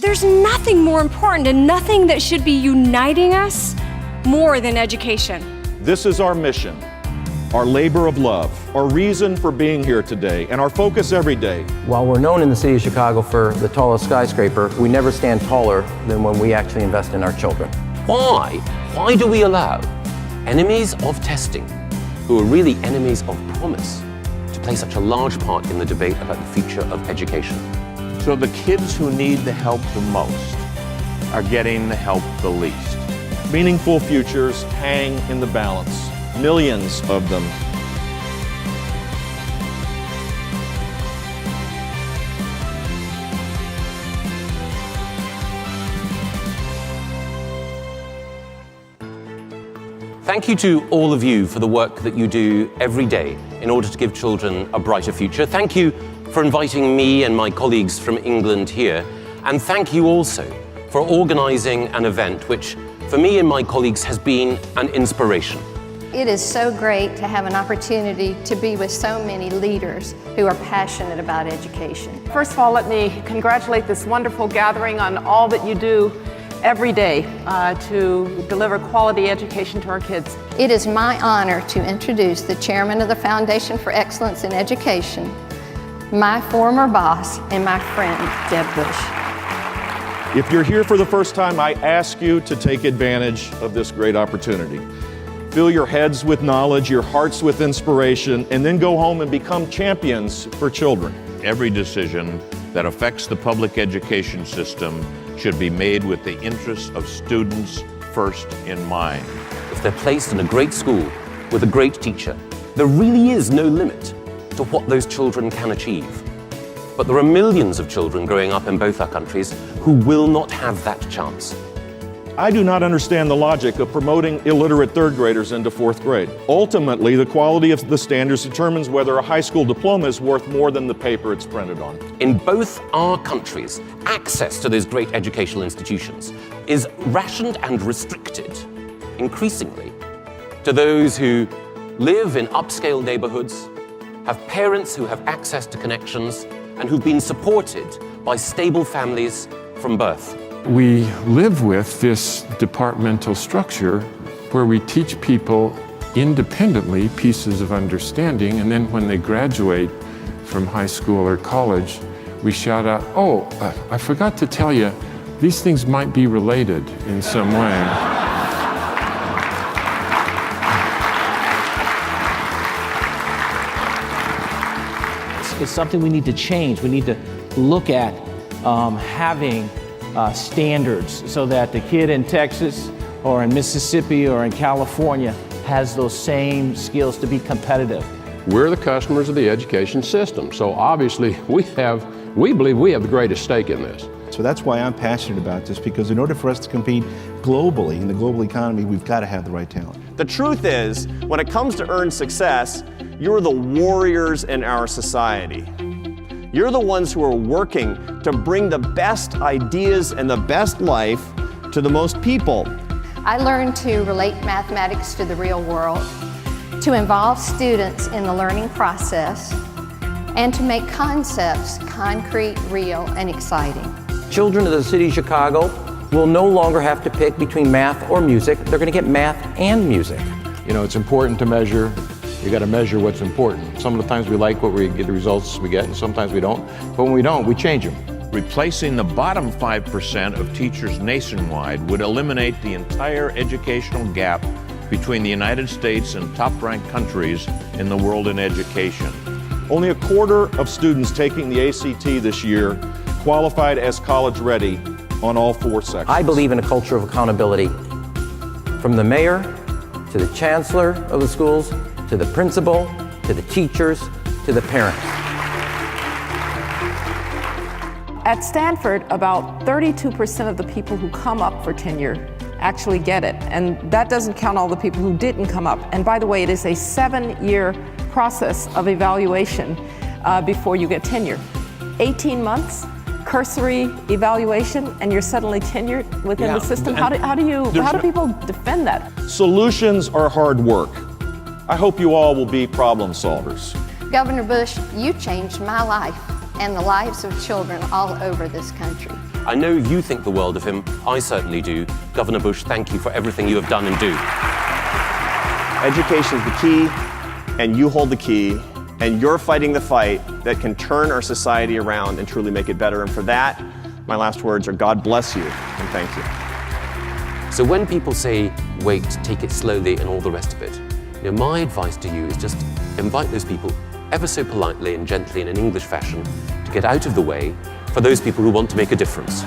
There's nothing more important and nothing that should be uniting us more than education. This is our mission, our labor of love, our reason for being here today, and our focus every day. While we're known in the city of Chicago for the tallest skyscraper, we never stand taller than when we actually invest in our children. Why? Why do we allow enemies of testing, who are really enemies of promise, to play such a large part in the debate about the future of education? So the kids who need the help the most are getting the help the least. Meaningful futures hang in the balance, millions of them. Thank you to all of you for the work that you do every day in order to give children a brighter future. Thank you for inviting me and my colleagues from England here. And thank you also for organizing an event which, for me and my colleagues, has been an inspiration. It is so great to have an opportunity to be with so many leaders who are passionate about education. First of all, let me congratulate this wonderful gathering on all that you do every day to deliver quality education to our kids. It is my honor to introduce the chairman of the Foundation for Excellence in Education, my former boss and my friend, Deb Bush. If you're here for the first time, I ask you to take advantage of this great opportunity. Fill your heads with knowledge, your hearts with inspiration, and then go home and become champions for children. Every decision that affects the public education system should be made with the interests of students first in mind. If they're placed in a great school with a great teacher, there really is no limit to what those children can achieve. But there are millions of children growing up in both our countries who will not have that chance. I do not understand the logic of promoting illiterate third graders into fourth grade. Ultimately, the quality of the standards determines whether a high school diploma is worth more than the paper it's printed on. In both our countries, access to those great educational institutions is rationed and restricted, increasingly, to those who live in upscale neighborhoods, have parents who have access to connections, and who've been supported by stable families from birth. We live with this departmental structure where we teach people independently pieces of understanding, and then when they graduate from high school or college, we shout out, "Oh, I forgot to tell you, these things might be related in some way." It's something we need to change. We need to look at having standards so that the kid in Texas or in Mississippi or in California has those same skills to be competitive. We're the customers of the education system, so obviously we believe we have the greatest stake in this. So that's why I'm passionate about this, because in order for us to compete globally in the global economy, we've got to have the right talent. The truth is, when it comes to earned success, you're the warriors in our society. You're the ones who are working to bring the best ideas and the best life to the most people. I learned to relate mathematics to the real world, to involve students in the learning process, and to make concepts concrete, real, and exciting. Children of the city of Chicago will no longer have to pick between math or music. They're going to get math and music. You know, it's important to measure. You got to measure what's important. Some of the times we like what we get, the results we get, and sometimes we don't. But when we don't, we change them. Replacing the bottom 5% of teachers nationwide would eliminate the entire educational gap between the United States and top-ranked countries in the world in education. Only a quarter of students taking the ACT this year qualified as college-ready on all 4 sections. I believe in a culture of accountability. From the mayor, to the chancellor of the schools, to the principal, to the teachers, to the parents. At Stanford, about 32% of the people who come up for tenure actually get it. And that doesn't count all the people who didn't come up. And by the way, it is a 7-year process of evaluation before you get tenure. 18 months, cursory evaluation, and you're suddenly tenured within the system. How do people defend that? Solutions are hard work. I hope you all will be problem solvers. Governor Bush, you changed my life, and the lives of children all over this country. I know you think the world of him. I certainly do. Governor Bush, thank you for everything you have done and do. Education is the key, and you hold the key, and you're fighting the fight that can turn our society around and truly make it better. And for that, my last words are God bless you and thank you. So when people say, wait, take it slowly, and all the rest of it, my advice to you is just invite those people ever so politely and gently in an English fashion to get out of the way for those people who want to make a difference.